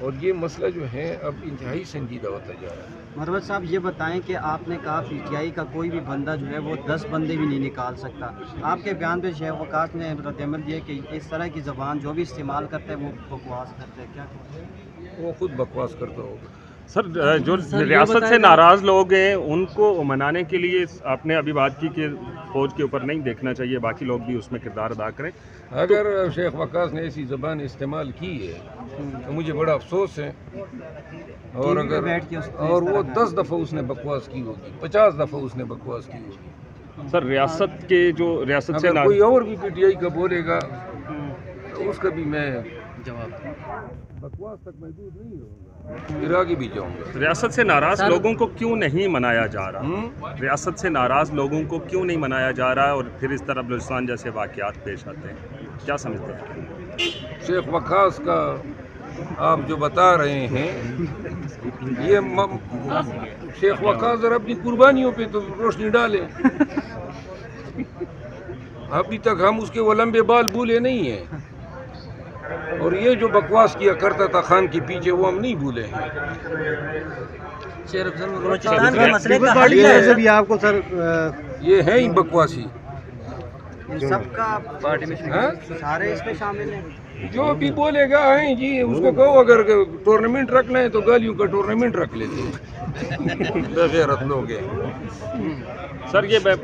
اور یہ مسئلہ جو ہے اب انتہائی سنجیدہ ہوتا جا رہا ہے۔ مروت صاحب یہ بتائیں کہ آپ نے کہا پی ٹی آئی کا کوئی بھی بندہ جو ہے وہ 10 بندے بھی نہیں نکال سکتا، آپ کے بیان پہ شیخ وقاص نے رد عمل دیا کہ اس طرح کی زبان جو بھی استعمال کرتا ہے وہ بکواس کرتا ہے، کیا کہتے ہیں؟ وہ خود بکواس کرتا ہوگا۔ سر جو ریاست سے ناراض لوگ ہیں ان کو منانے کے لیے آپ نے ابھی بات کی کہ فوج کے اوپر نہیں دیکھنا چاہیے، باقی لوگ بھی اس میں کردار ادا کریں۔ اگر شیخ وقاص نے ایسی زبان استعمال کی ہے تو مجھے بڑا افسوس ہے، اور وہ 10 دفعہ اس نے بکواس کی ہوگی، 50 دفعہ اس نے بکواس کی ہوگی۔ سر ریاست سے اگر کوئی اور بھی پی ٹی آئی کا بولے گا تو اس کا بھی میں جواب بکواس تک محدود نہیں رہوں گا، پھر آگے بھی جاؤں گا۔ ریاست سے ناراض لوگوں کو کیوں نہیں منایا جا رہا؟ ریاست سے ناراض لوگوں کو کیوں نہیں منایا جا رہا اور پھر اس طرح بلوچستان جیسے واقعات پیش آتے ہیں، کیا سمجھتے ہیں؟ شیخ وقاص کا آپ جو بتا رہے ہیں یہ شیخ وقاص ذرا اپنی قربانیوں پہ تو روشنی ڈالے۔ ابھی تک ہم اس کے وہ لمبے بال بھولے نہیں ہیں، اور یہ جو بکواس کیا کرتا تھا خان کے پیچھے وہ ہم نہیں بھولے ہیں۔ بلوچستان کے مسئلے کا حل کیا ہے بھی آپ کو سر؟ یہ ہے ہی بکواسی، سب کا پارٹی میں سارے اس میں شامل ہیں، جو بھی بولے گا ہیں جی اس کو کہو اگر ٹورنامنٹ رکھنا ہے تو گالیوں کا ٹورنامنٹ رکھ لیتے ہیں، بغیرت لوگ ہیں۔ سر یہ میں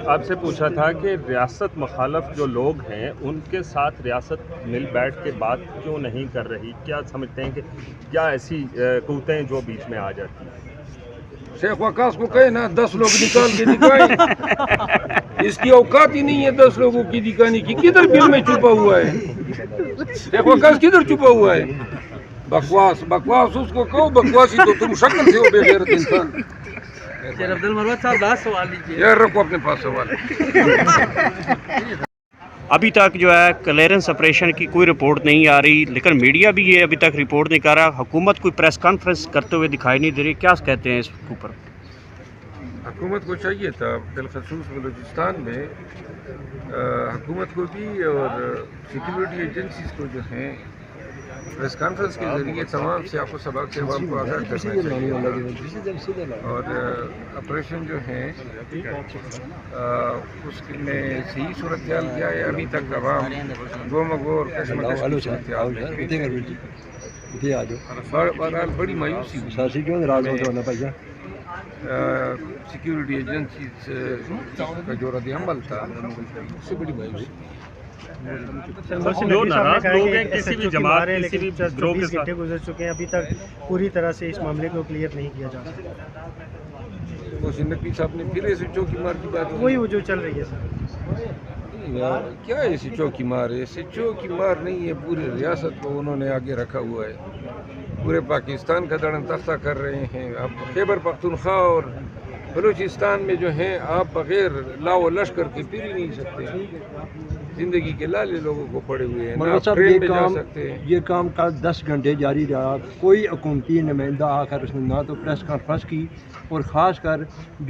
آپ سے پوچھا تھا کہ ریاست مخالف جو لوگ ہیں ان کے ساتھ ریاست مل بیٹھ کے بات کیوں نہیں کر رہی؟ کیا سمجھتے ہیں کہ کیا ایسی قوتیں جو بیچ میں آ جاتی ہیں؟ شیخ وقاص کو کہے نا 10 لوگ نکال کے دکھائیں، اس کی اوقات ہی نہیں ہے 10 لوگوں کی دکھانے کی۔ کدھر بل میں چھپا ہوا ہے شیخ وقاص، کدھر چھپا ہوا ہے؟ بکواس بکواس اس کو کہو بکواسی تو تم شکل سے ہو بے غیرت انسان۔ مروت صاحب لاسٹ سوال لیجیے۔ یار رکھو اپنے پاس سوال۔ ابھی تک جو ہے کلیئرنس آپریشن کی کوئی رپورٹ نہیں آ رہی، لیکن میڈیا بھی یہ ابھی تک رپورٹ نہیں کر رہا، حکومت کوئی پریس کانفرنس کرتے ہوئے دکھائی نہیں دے رہی، کیا کہتے ہیں اس کے اوپر؟ حکومت کو چاہیے تھا بالخصوص بلوچستان میں، حکومت کو بھی اور سیکیورٹی ایجنسیز کو جو ہیں پریس کانفرنس کے ذریعے تمام سیاق و سباق سے عوام کو آگاہ کرنا چاہیے، اور آپریشن جو ہے اس میں صحیح صورتحال کیا ہے ابھی تک عوام گومگو اور کشمکش کی صورتحال میں۔ بہرحال بڑی مایوسی ہوئی، سیکیورٹی ایجنسیز کا جو رد عمل تھا اس سے بڑی مایوسی۔ جو ناراض لوگ ہیں کسی بھی جماعت کسی بھی گروہ کے ساتھ گزر چکے ہیں، ابھی تک پوری طرح سے اس معاملے کو کلیئر نہیں کیا جا سکتا، محسن نقوی صاحب نے پھر ایسے چوکی مار کی بات کی۔ وہی وہ جو چل رہی ہے سر۔ کیا ایسی چوکی مار ہے؟ ایسے چوکی مار نہیں ہے، پورے ریاست کو انہوں نے آگے رکھا ہوا ہے، پورے پاکستان کا دڑن تختہ کر رہے ہیں۔ اب خیبر پختونخوا اور بلوچستان میں جو ہیں آپ بغیر لاؤ و لشکر کے پھر ہی نہیں سکتے، زندگی کے لالے لوگوں کو پڑے ہوئے ہیں، نہ ٹرین پہ جا سکتے ہیں۔ یہ کام کل 10 گھنٹے جاری رہا، کوئی حکومتی نمائندہ آ کر اس نے نہ تو پریس کانفرنس کی، اور خاص کر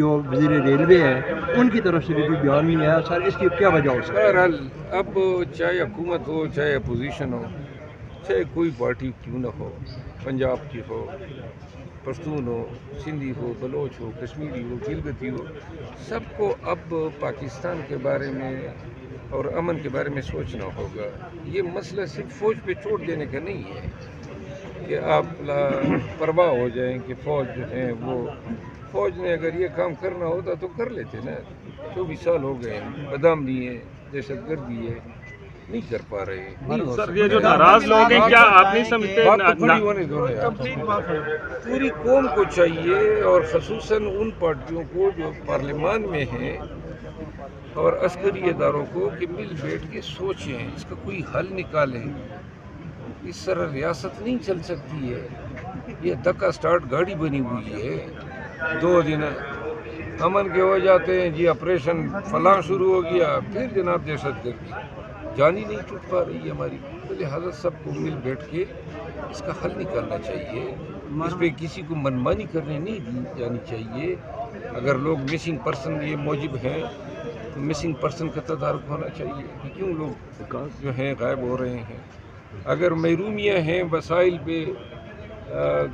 جو وزیر ریلوے ہے ان کی طرف سے بھی کوئی بیان نہیں آیا۔ سر اس کی کیا وجہ ہو سکتی ہے؟ بہرحال اب چاہے حکومت ہو چاہے اپوزیشن ہو چاہے کوئی پارٹی کیوں نہ ہو، پنجاب کی ہو، پشتون ہو، سندھی ہو، بلوچ ہو، کشمیری ہو، گلگتی ہو، سب کو اب پاکستان کے بارے میں اور امن کے بارے میں سوچنا ہوگا۔ یہ مسئلہ صرف فوج پہ چھوڑ دینے کا نہیں ہے کہ آپ پرواہ ہو جائیں کہ فوج جو ہے وہ، فوج نے اگر یہ کام کرنا ہوتا تو کر لیتے نا۔ 24 سال ہو گئے ہیں، بدام دیے، دہشت گردی ہے، نہیں کر پا رہے ہیں۔ سر یہ جو ناراض لوگ ہیں کیا آپ نہیں سمجھتے بات تو کھڑی ہونے دو نا یار۔ پوری قوم کو چاہیے، اور خصوصاً ان پارٹیوں کو جو پارلیمان میں ہیں اور عسکری اداروں کو، کہ مل بیٹھ کے سوچیں، اس کا کوئی حل نکالیں۔ اس طرح ریاست نہیں چل سکتی ہے، یہ دھکا سٹارٹ گاڑی بنی ہوئی ہے۔ 2 دن امن کے ہو جاتے ہیں جی، آپریشن فلاں شروع ہو گیا، پھر جناب دہشت گردی، جان ہی نہیں چھوٹ پا رہی ہے ہماری۔ لہٰذا سب کو مل بیٹھ کے اس کا حل نکالنا چاہیے، اس پہ کسی کو منمانی کرنے نہیں دی جانی چاہیے۔ اگر لوگ مسنگ پرسن یہ موجب ہیں تو مسنگ پرسن کا تدارک ہونا چاہیے کہ کیوں لوگ جو ہیں غائب ہو رہے ہیں۔ اگر محرومیاں ہیں وسائل پہ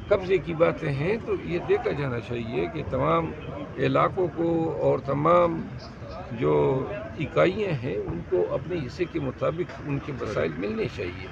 قبضے کی باتیں ہیں تو یہ دیکھا جانا چاہیے کہ تمام علاقوں کو اور تمام جو اکائیاں ہیں ان کو اپنے حصے کے مطابق ان کے وسائل ملنے چاہیے.